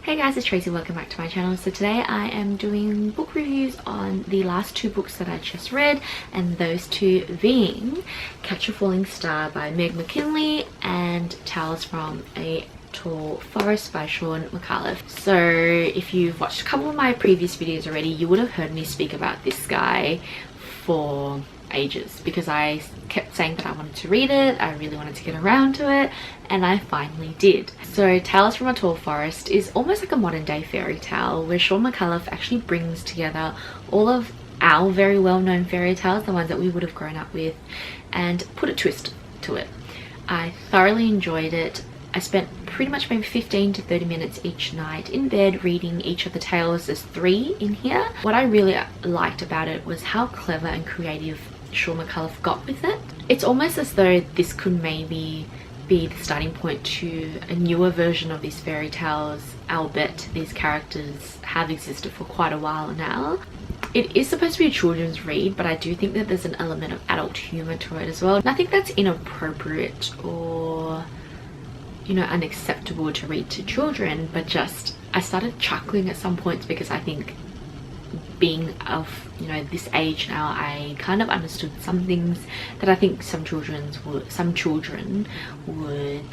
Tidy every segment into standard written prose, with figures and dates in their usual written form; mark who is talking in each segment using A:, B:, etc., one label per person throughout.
A: Hey guys, it's Tracy. Welcome back to my channel. So today I am doing book reviews on the last two books that I just read, and those two being Catch a Falling Star by McKinley and Tales from a Tall Forest by Shaun Micallef. So if you've watched a couple of my previous videos already, you would have heard me speak about this guy for ages because I kept saying that I wanted to read it. I really wanted to get around to it, and I finally did. So Tales from a Tall Forest is almost like a modern day fairy tale where Shaun Micallef actually brings together all of our very well-known fairy tales, the ones that we would have grown up with, and put a twist to it. I thoroughly enjoyed it. I spent pretty much maybe 15 to 30 minutes each night in bed reading each of the tales. There's 3 in here. What I really liked about it was how clever and creative Shaun Micallef got with it. It's almost as though this could maybe be the starting point to a newer version of these fairy tales, albeit these characters have existed for quite a while now. It is supposed to be a children's read, but I do think that there's an element of adult humor to it as well. Nothing that's inappropriate or, you know, unacceptable to read to children, but just I started chuckling at some points because I think being of, you know, this age now, I kind of understood some things that I think some children would,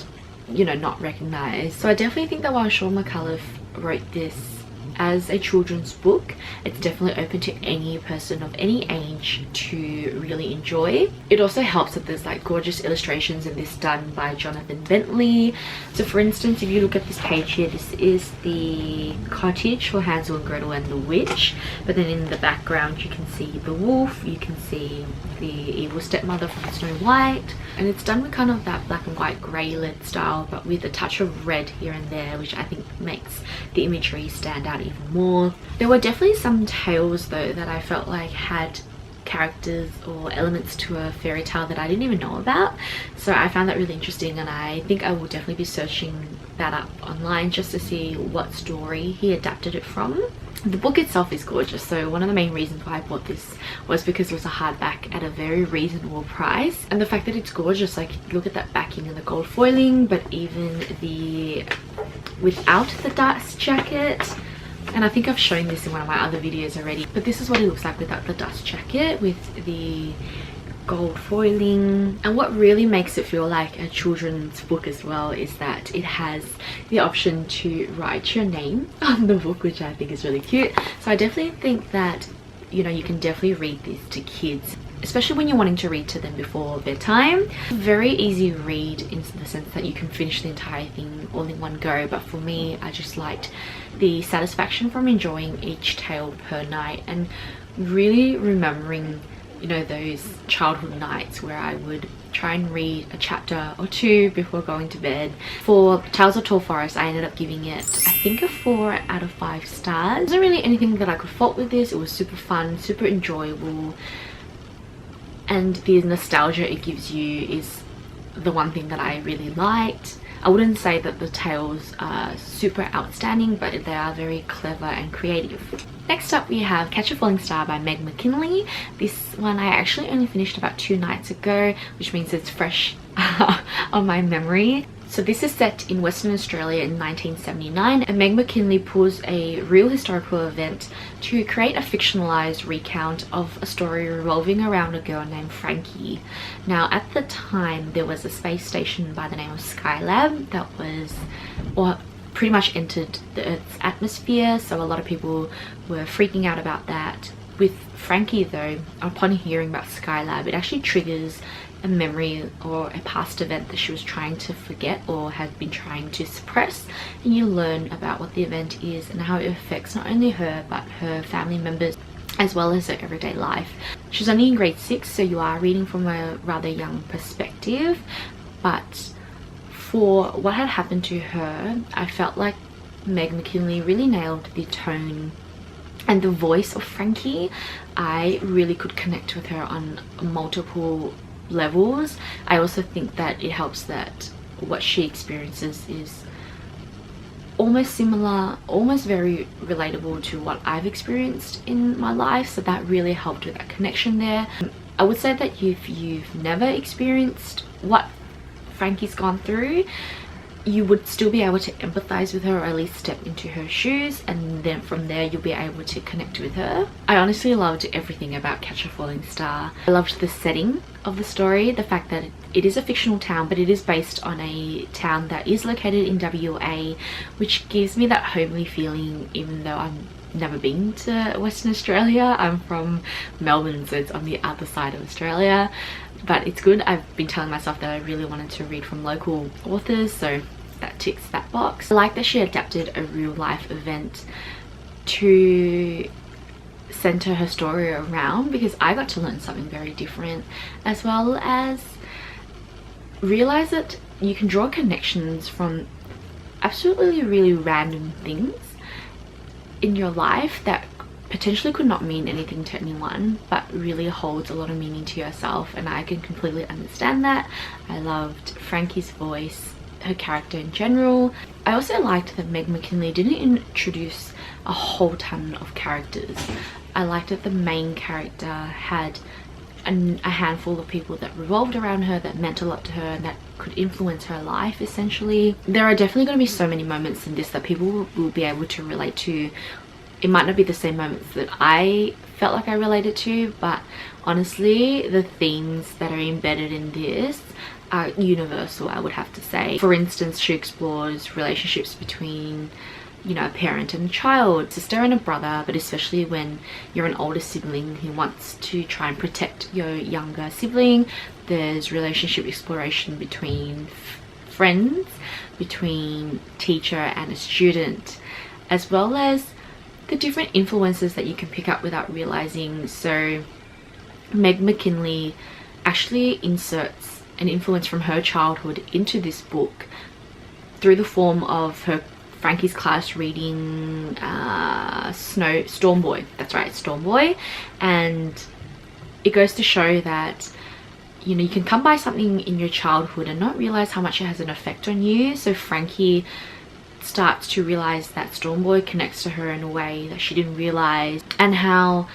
A: you know, not recognize. So I definitely think that while Shaun Micallef wrote this as a children's book, it's definitely open to any person of any age to really enjoy. It also helps that there's like gorgeous illustrations in this done by Jonathan Bentley. So for instance, if you look at this page here, this is the cottage for Hansel and Gretel and the witch, but then in the background you can see the wolf, you can see the evil stepmother from Snow White, and it's done with kind of that black and white grey lead style, but with a touch of red here and there, which I think makes the imagery stand out even more. There were definitely some tales though that I felt like had characters or elements to a fairy tale that I didn't even know about, so I found that really interesting, and I think I will definitely be searching that up online just to see what story he adapted it from. The book itself is gorgeous, so one of the main reasons why I bought this was because it was a hardback at a very reasonable price, and the fact that it's gorgeous, like look at that backing and the gold foiling, but even the without the dust jacket. And I think I've shown this in one of my other videos already, but this is what it looks like without the dust jacket with the gold foiling. And what really makes it feel like a children's book as well is that it has the option to write your name on the book, which I think is really cute. So I definitely think that, you know, you can definitely read this to kids, especially when you're wanting to read to them before bedtime. Very easy read in the sense that you can finish the entire thing all in one go, but for me, I just liked the satisfaction from enjoying each tale per night and really remembering, you know, those childhood nights where I would try and read a chapter or 2 before going to bed. For Tales of Tall Forest, I ended up giving it, I think, a 4 out of 5 stars. There wasn't really anything that I could fault with this. It was super fun, super enjoyable, and the nostalgia it gives you is the one thing that I really liked. I wouldn't say that the tales are super outstanding, but they are very clever and creative. Next up we have Catch a Falling Star by McKinley. This one I actually only finished about 2 nights ago, which means it's fresh on my memory. So this is set in Western Australia in 1979, and McKinley pulls a real historical event to create a fictionalized recount of a story revolving around a girl named Frankie. Now at the time there was a space station by the name of Skylab that was, or pretty much entered the Earth's atmosphere, so a lot of people were freaking out about that. With Frankie though, upon hearing about Skylab, it actually triggers a memory or a past event that she was trying to forget or had been trying to suppress, and you learn about what the event is and how it affects not only her but her family members as well as her everyday life. She's only in grade 6, so you are reading from a rather young perspective, but for what had happened to her, I felt like McKinley really nailed the tone and the voice of Frankie. I really could connect with her on multiple levels. I also think that it helps that what she experiences is almost similar, almost very relatable to what I've experienced in my life, so that really helped with that connection there. I would say that if you've never experienced what Frankie's gone through, you would still be able to empathize with her, or at least step into her shoes, and then from there you'll be able to connect with her. I honestly loved everything about Catch a Falling Star. I loved the setting of the story, the fact that it is a fictional town, but it is based on a town that is located in WA, which gives me that homely feeling, even though I'm never been to Western Australia. I'm from Melbourne, so it's on the other side of Australia, but it's good. I've been telling myself that I really wanted to read from local authors, so that ticks that box. I like that she adapted a real life event to center her story around, because I got to learn something very different, as well as realize that you can draw connections from absolutely really random things in your life that potentially could not mean anything to anyone, but really holds a lot of meaning to yourself, and I can completely understand that. I loved Frankie's voice, her character in general. I also liked that Meg McKinley didn't introduce a whole ton of characters. I liked that the main character had a handful of people that revolved around her, that meant a lot to her, and that could influence her life essentially. There are definitely going to be so many moments in this that people will be able to relate to. It might not be the same moments that I felt like I related to, but honestly the themes that are embedded in this are universal, I would have to say. For instance, she explores relationships between, you know, a parent and a child, sister and a brother, but especially when you're an older sibling who wants to try and protect your younger sibling. There's relationship exploration between friends, between teacher and a student, as well as the different influences that you can pick up without realizing. So Meg McKinley actually inserts an influence from her childhood into this book through the form of her Frankie's class reading Storm Boy. That's right, Storm Boy. And it goes to show that, you know, you can come by something in your childhood and not realize how much it has an effect on you. So Frankie starts to realize that Storm Boy connects to her in a way that she didn't realize, and how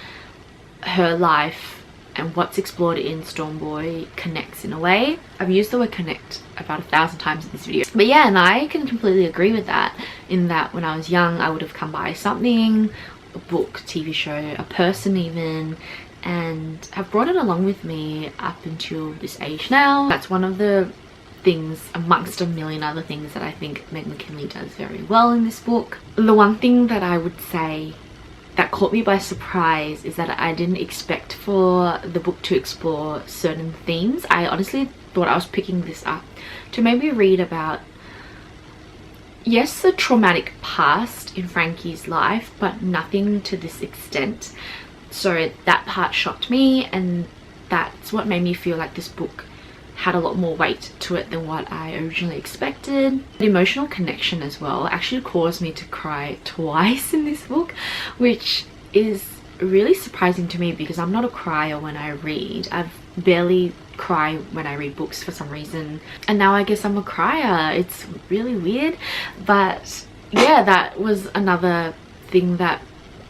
A: her life and what's explored in Storm Boy connects in a way. I've used the word connect about 1,000 times in this video, but yeah, and I can completely agree with that, in that when I was young I would have come by something, a book, TV show, a person even, and have brought it along with me up until this age now. That's one of the things amongst a million other things that I think Meg McKinley does very well in this book. The one thing that I would say that caught me by surprise is that I didn't expect for the book to explore certain themes. I honestly thought I was picking this up to maybe read about, yes, the traumatic past in Frankie's life, but nothing to this extent. So that part shocked me, and that's what made me feel like this book had a lot more weight to it than what I originally expected. The emotional connection as well actually caused me to cry twice in this book, which is really surprising to me because I'm not a crier when I read. I barely cry when I read books for some reason, and now I guess I'm a crier. It's really weird, but yeah, that was another thing that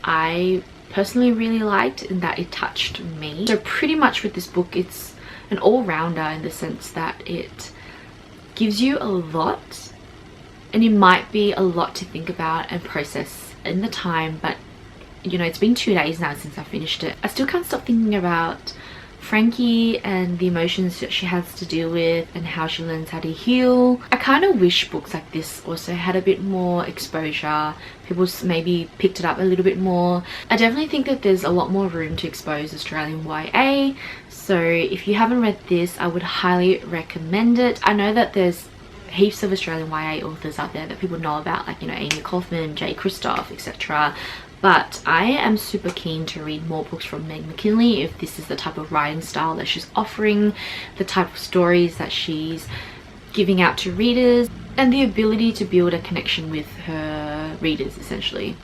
A: I personally really liked, in that it touched me. So pretty much with this book, it's an all-rounder in the sense that it gives you a lot, and it might be a lot to think about and process in the time, but you know, it's been 2 days now since I finished it. I still can't stop thinking about Frankie and the emotions that she has to deal with and how she learns how to heal. I kind of wish books like this also had a bit more exposure. People maybe picked it up a little bit more. I definitely think that there's a lot more room to expose Australian YA. So if you haven't read this, I would highly recommend it. I know that there's heaps of Australian YA authors out there that people know about, like, you know, Amy Kaufman, Jay Kristoff, etc. But I am super keen to read more books from Meg McKinley if this is the type of writing style that she's offering, the type of stories that she's giving out to readers, and the ability to build a connection with her readers essentially.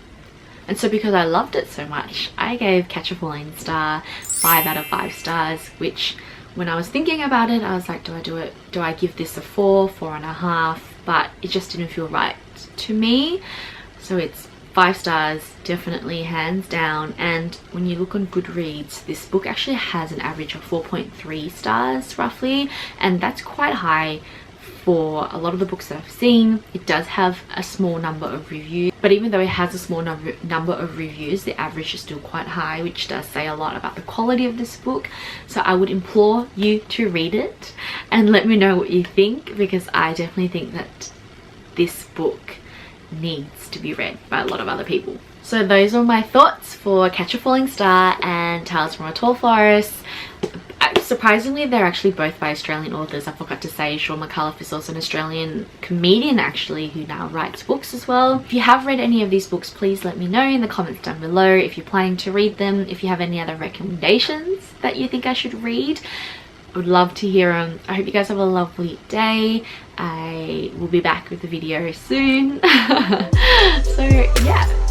A: And so because I loved it so much, I gave Catch a Falling Star 5 out of 5 stars, which when I was thinking about it, I was like, do I do it? Do I give this a 4, 4.5? But it just didn't feel right to me. So it's 5 stars, definitely, hands down. And when you look on Goodreads, this book actually has an average of 4.3 stars roughly, and that's quite high for a lot of the books that I've seen. It does have a small number of reviews, but even though it has a small number of reviews, the average is still quite high, which does say a lot about the quality of this book. So I would implore you to read it and let me know what you think, because I definitely think that this book needs to be read by a lot of other people. So those are my thoughts for Catch a Falling Star and Tales from a Tall Forest. Surprisingly, they're actually both by Australian authors. I forgot to say Shaun Micallef is also an Australian comedian actually, who now writes books as well. If you have read any of these books, please let me know in the comments down below if you're planning to read them. If you have any other recommendations that you think I should read, I would love to hear them. I hope you guys have a lovely day. I will be back with a video soon. So yeah.